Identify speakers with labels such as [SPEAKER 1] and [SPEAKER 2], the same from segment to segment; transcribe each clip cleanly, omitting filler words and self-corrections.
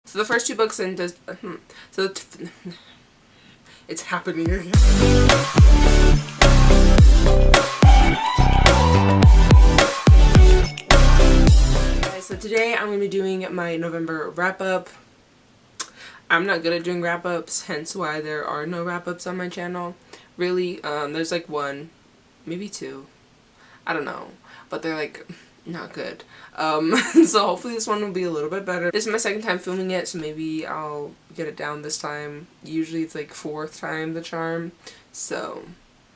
[SPEAKER 1] So the first two books in it's happening again. Okay, so today I'm going to be doing my November wrap-up. I'm not good at doing wrap-ups, hence why there are no wrap-ups on my channel. Really, there's like one, maybe two, I don't know, but they're like not good. So hopefully this one will be a little bit better. This is my second time filming it, so maybe I'll get it down this time. Usually it's like fourth time the charm, so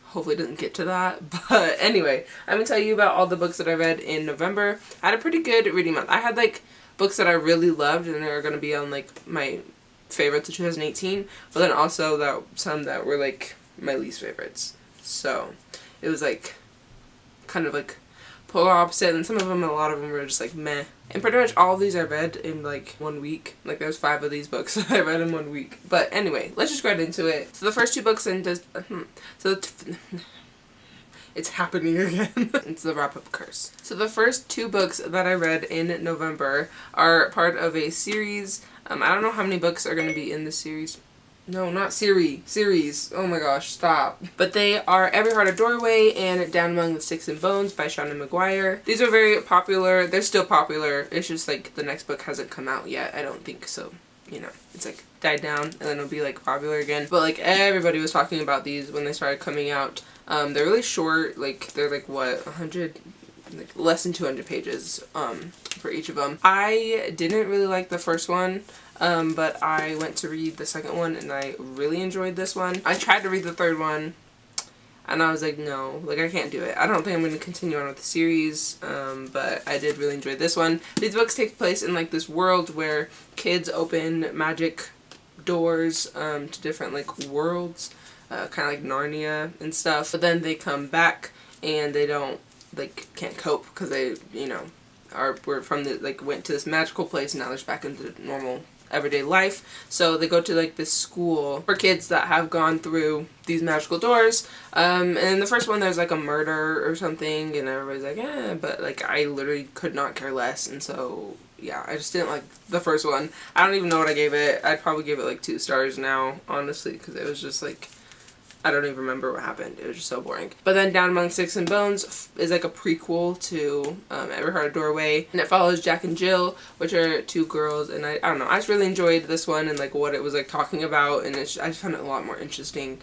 [SPEAKER 1] hopefully it doesn't get to that. But anyway, I'm gonna tell you about all the books that I read in November. I had a pretty good reading month. I had like books that I really loved and they're gonna be on like my favorites of 2018, but then also some that were like my least favorites. So it was like kind of like polar opposite, and some of them, a lot of them were just like meh. And pretty much all of these I read in like 1 week. Like there's 5 of these books that I read in 1 week. But anyway, let's just get into it. So the first two books in it's happening again. It's the wrap-up curse. So the first two books that I read in November are part of a series. I don't know how many books are going to be in this series. No, not series. Oh my gosh, stop. But they are Every Heart a Doorway and Down Among the Sticks and Bones by Shauna McGuire. These are very popular. They're still popular. It's just like the next book hasn't come out yet. I don't think so. You know, it's like died down and then it'll be like popular again. But like everybody was talking about these when they started coming out. They're really short. Like they're like what, 100, like less than 200 pages for each of them. I didn't really like the first one. But I went to read the second one and I really enjoyed this one. I tried to read the third one and I was like, no, like I can't do it. I don't think I'm going to continue on with the series, but I did really enjoy this one. These books take place in like this world where kids open magic doors to different like worlds, kind of like Narnia and stuff. But then they come back and they can't cope because they, you know, were from the, like, went to this magical place and now they're just back into normal everyday life. So they go to like this school for kids that have gone through these magical doors. And in the first one there's like a murder or something and everybody's like, eh, but like I literally could not care less, and so yeah, I just didn't like the first one. I don't even know what I gave it. I'd probably give it like 2 stars now, honestly, because it was just like, I don't even remember what happened. It was just so boring. But then Down Among Sticks and Bones is like a prequel to Every Heart a Doorway. And it follows Jack and Jill, which are 2 girls. And I don't know, I just really enjoyed this one and like what it was like talking about. And I just found it a lot more interesting.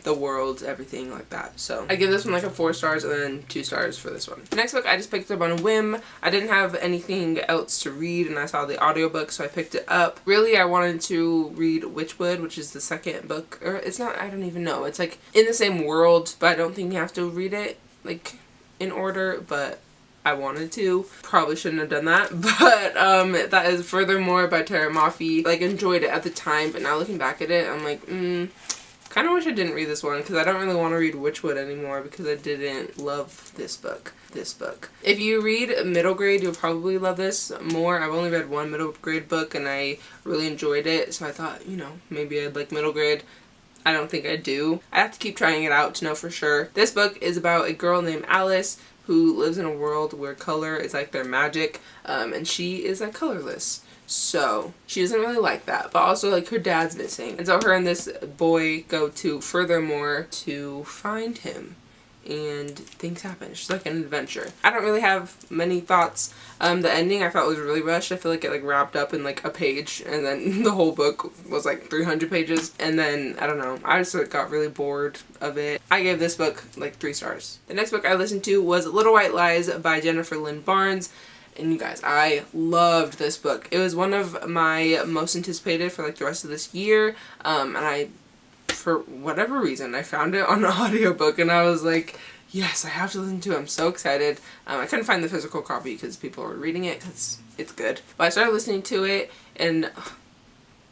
[SPEAKER 1] The world, everything like that. So I give this one like a 4 stars and then 2 stars for this one. The next book I just picked up on a whim. I didn't have anything else to read and I saw the audiobook, so I picked it up. Really, I wanted to read Witchwood, which is the second book, or it's not, I don't even know. It's like in the same world, but I don't think you have to read it like in order, but I wanted to. Probably shouldn't have done that, but that is Furthermore by Tara Mafi. Like, enjoyed it at the time, but now looking back at it, I'm like, kind of wish I didn't read this one because I don't really want to read Witchwood anymore because I didn't love this book. If you read middle grade, you'll probably love this more. I've only read one middle grade book and I really enjoyed it, so I thought, you know, maybe I'd like middle grade. I don't think I do. I have to keep trying it out to know for sure. This book is about a girl named Alice who lives in a world where color is like their magic, and she is like colorless. So she doesn't really like that, but also like her dad's missing, and so her and this boy go to Furthermore to find him, and things happen. It's just like an adventure. I don't really have many thoughts. The ending I felt was really rushed. I feel like it like wrapped up in like a page and then the whole book was like 300 pages, and then I don't know, I just like, got really bored of it. I gave this book like 3 stars. The next book I listened to was Little White Lies by Jennifer Lynn Barnes. And you guys, I loved this book. It was one of my most anticipated for like the rest of this year. And I, for whatever reason, I found it on an audiobook and I was like, yes, I have to listen to it. I'm so excited. I couldn't find the physical copy because people were reading it because it's good. But I started listening to it and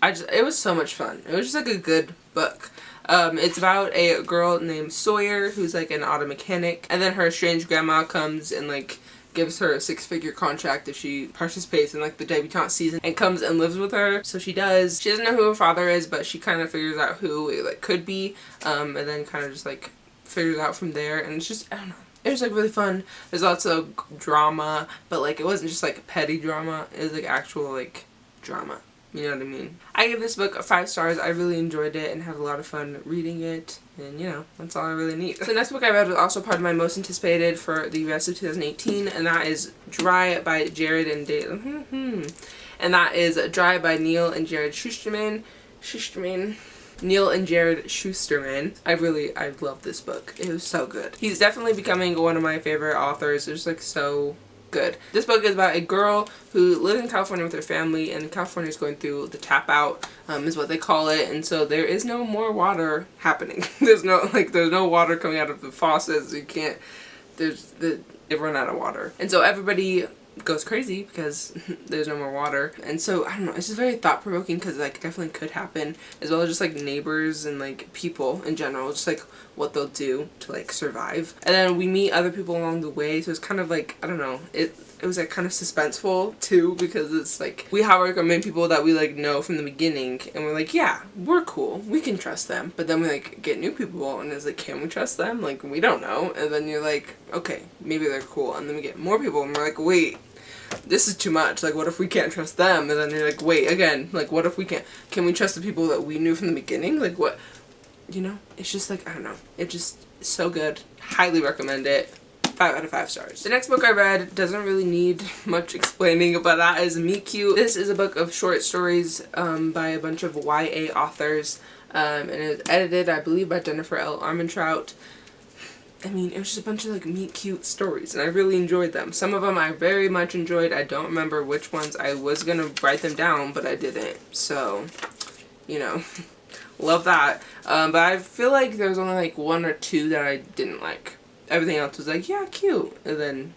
[SPEAKER 1] it was so much fun. It was just like a good book. It's about a girl named Sawyer who's like an auto mechanic, and then her estranged grandma comes and like gives her a 6-figure contract if she participates in like the debutante season and comes and lives with her. So she does. She doesn't know who her father is, but she kind of figures out who it like could be, and then kind of just like figures out from there. And it's just, I don't know, it was like really fun. There's lots of drama, but like it wasn't just like petty drama. It was like actual like drama. You know what I mean? I gave this book 5 stars. I really enjoyed it and had a lot of fun reading it. And, you know, that's all I really need. So the next book I read was also part of my most anticipated for the US of 2018. And that is Dry by Jared and Dale. And that is Dry by Neil and Jared Shusterman. Neil and Jared Shusterman. I love this book. It was so good. He's definitely becoming one of my favorite authors. It's like so good. This book is about a girl who lives in California with her family, and California is going through the tap out, is what they call it, and so there is no more water happening. there's no water coming out of the faucets. They've run out of water, and so everybody goes crazy because there's no more water. And so I don't know, it's just very thought-provoking because like definitely could happen, as well as just like neighbors and like people in general, just like what they'll do to like survive. And then we meet other people along the way, so it's kind of like, I don't know, it was like kind of suspenseful too, because it's like we have like our main people that we like know from the beginning, and we're like, yeah, we're cool, we can trust them. But then we like get new people and it's like, can we trust them? Like, we don't know. And then you're like, okay, maybe they're cool. And then we get more people and we're like, wait, this is too much. Like, what if we can't trust them? And then you're like, wait, again, like, what if we can't? Can we trust the people that we knew from the beginning? Like, what? You know? It's just like, I don't know. It just is so good. Highly recommend it. 5 out of 5 stars. The next book I read doesn't really need much explaining, but that is Meet Cute. This is a book of short stories by a bunch of YA authors, and it was edited, I believe, by Jennifer L. Armentrout. I mean, it was just a bunch of like meet cute stories, and I really enjoyed them. Some of them I very much enjoyed. I don't remember which ones. I was gonna write them down, but I didn't. So, you know, love that. But I feel like there was only like 1 or 2 that I didn't like. Everything else was like, yeah, cute. And then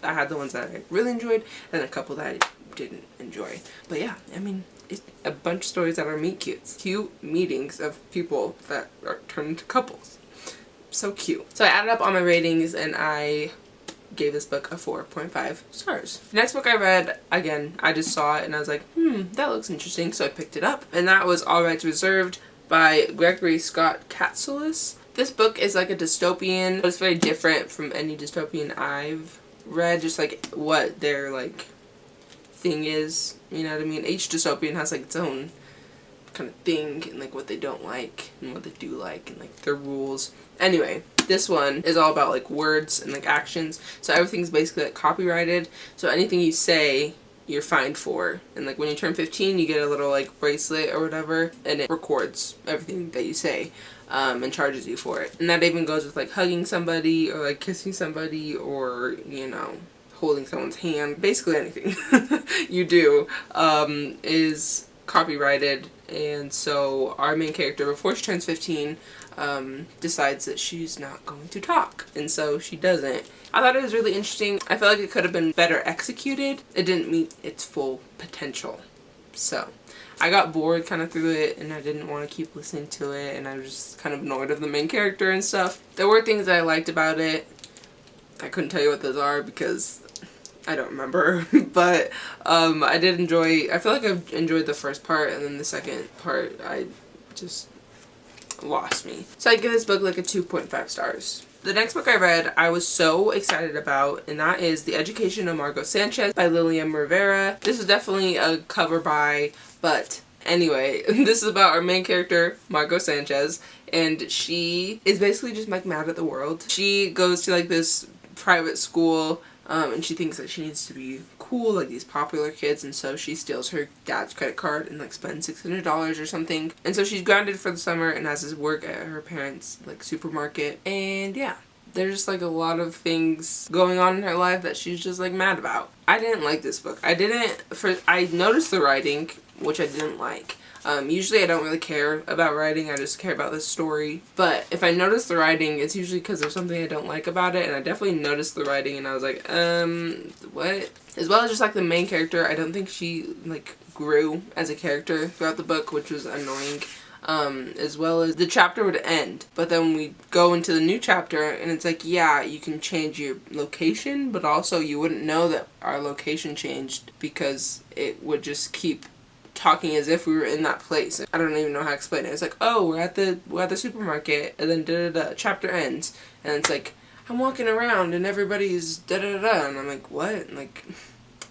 [SPEAKER 1] I had the ones that I really enjoyed, and a couple that I didn't enjoy. But yeah, I mean, it's a bunch of stories that are meet cutes. Cute meetings of people that are turned into couples. So cute. So I added up all my ratings and I gave this book a 4.5 stars. The next book I read, again, I just saw it and I was like, that looks interesting, so I picked it up. And that was All Rights Reserved by Gregory Scott Katsulis. This book is like a dystopian, but it's very different from any dystopian I've read, just like what their like thing is, you know what I mean? Each dystopian has like its own kind of thing, and like what they don't like and what they do like, and like their rules. Anyway, this one is all about like words and like actions, so everything's basically like copyrighted, so anything you say you're fined for. And like when you turn 15 you get a little like bracelet or whatever, and it records everything that you say and charges you for it. And that even goes with like hugging somebody or like kissing somebody or, you know, holding someone's hand. Basically anything you do is copyrighted. And so our main character, before she turns 15, decides that she's not going to talk, and so she doesn't. I thought it was really interesting. I feel like it could have been better executed. It didn't meet its full potential, so I got bored kind of through it, and I didn't want to keep listening to it, and I was just kind of annoyed of the main character and stuff. There were things that I liked about it. I couldn't tell you what those are because I don't remember, but I did enjoy, I feel like I enjoyed the first part, and then the second part I just lost me. So I give this book like a 2.5 stars. The next book I read I was so excited about, and that is The Education of Margot Sanchez by Lilian Rivera. This is definitely a cover buy, but anyway, this is about our main character, Margot Sanchez, and she is basically just like mad at the world. She goes to like this private school, and she thinks that she needs to be cool like these popular kids, and so she steals her dad's credit card and like spends $600 or something. And so she's grounded for the summer and has this work at her parents' like supermarket, and yeah, there's just like a lot of things going on in her life that she's just like mad about. I didn't like this book. I noticed the writing, which I didn't like. Usually I don't really care about writing, I just care about the story. But if I notice the writing, it's usually because there's something I don't like about it, and I definitely noticed the writing and I was like, what? As well as just like the main character, I don't think she like grew as a character throughout the book, which was annoying. As well as the chapter would end, but then we go into the new chapter and it's like, yeah, you can change your location, but also you wouldn't know that our location changed because it would just keep talking as if we were in that place. I don't even know how to explain it. It's like, oh, we're at the supermarket, and then chapter ends, and it's like I'm walking around and everybody's and I'm like, what? And like,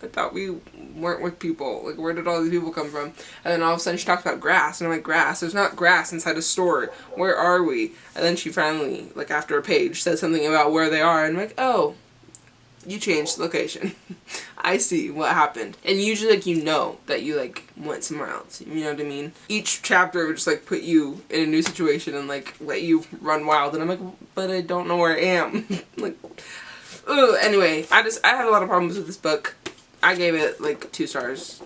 [SPEAKER 1] I thought we weren't with people. Like, where did all these people come from? And then all of a sudden she talks about grass, and I'm like, grass? There's not grass inside a store. Where are we? And then she finally, like, after a page, says something about where they are, and I'm like, oh, you changed location. I see what happened. And usually, like, you know that you, like, went somewhere else. You know what I mean? Each chapter would just, like, put you in a new situation and, like, let you run wild. And I'm like, but I don't know where I am. Like, ugh. Anyway, I had a lot of problems with this book. I gave it, like, 2 stars.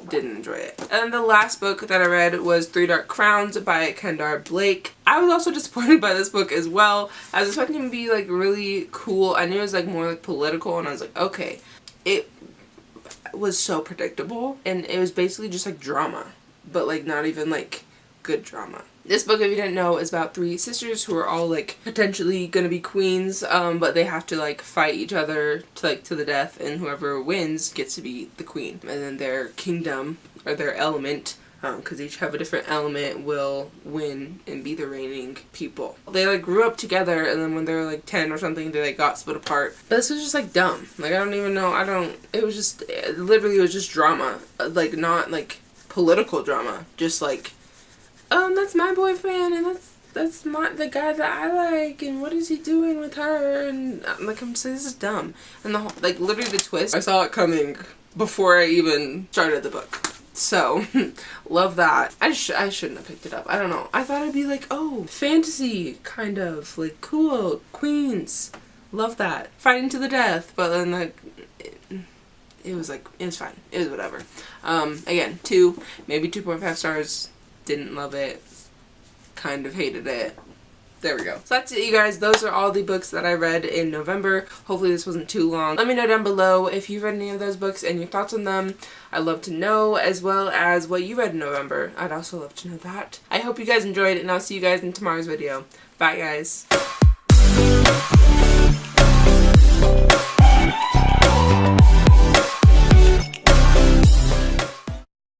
[SPEAKER 1] Didn't enjoy it. And the last book that I read was Three Dark Crowns by Kendar Blake. I was also disappointed by this book as well. I was expecting it to be, like, really cool. I knew it was, like, more, like, political, and I was like, okay. It was so predictable, and it was basically just, like, drama. But, like, not even, like, good drama. This book, if you didn't know, is about 3 sisters who are all, like, potentially gonna be queens, but they have to, like, fight each other to, like, to the death, and whoever wins gets to be the queen. And then their kingdom, or their element, because each have a different element, will win and be the reigning people. They, like, grew up together, and then when they were, like, 10 or something, they, like, got split apart. But this was just, like, dumb. Like, I don't even know, it was just, literally, it was just drama. Like, not, like, political drama. Just, like, that's my boyfriend, and that's the guy that I like, and what is he doing with her, and like, I'm saying, this is dumb. And the whole, like, literally the twist, I saw it coming before I even started the book. So, love that. I shouldn't have picked it up. I don't know. I thought it'd be like, oh, fantasy, kind of, like, cool, queens. Love that. Fighting to the death, but then, like, it was like, it was fine. It was whatever. Again, 2, maybe 2.5 stars. Didn't love it, kind of hated it. There we go. So that's it, you guys. Those are all the books that I read in November. Hopefully this wasn't too long. Let me know down below if you've read any of those books and your thoughts on them. I'd love to know, as well as what you read in November. I'd also love to know that. I hope you guys enjoyed, and I'll see you guys in tomorrow's video. Bye, guys.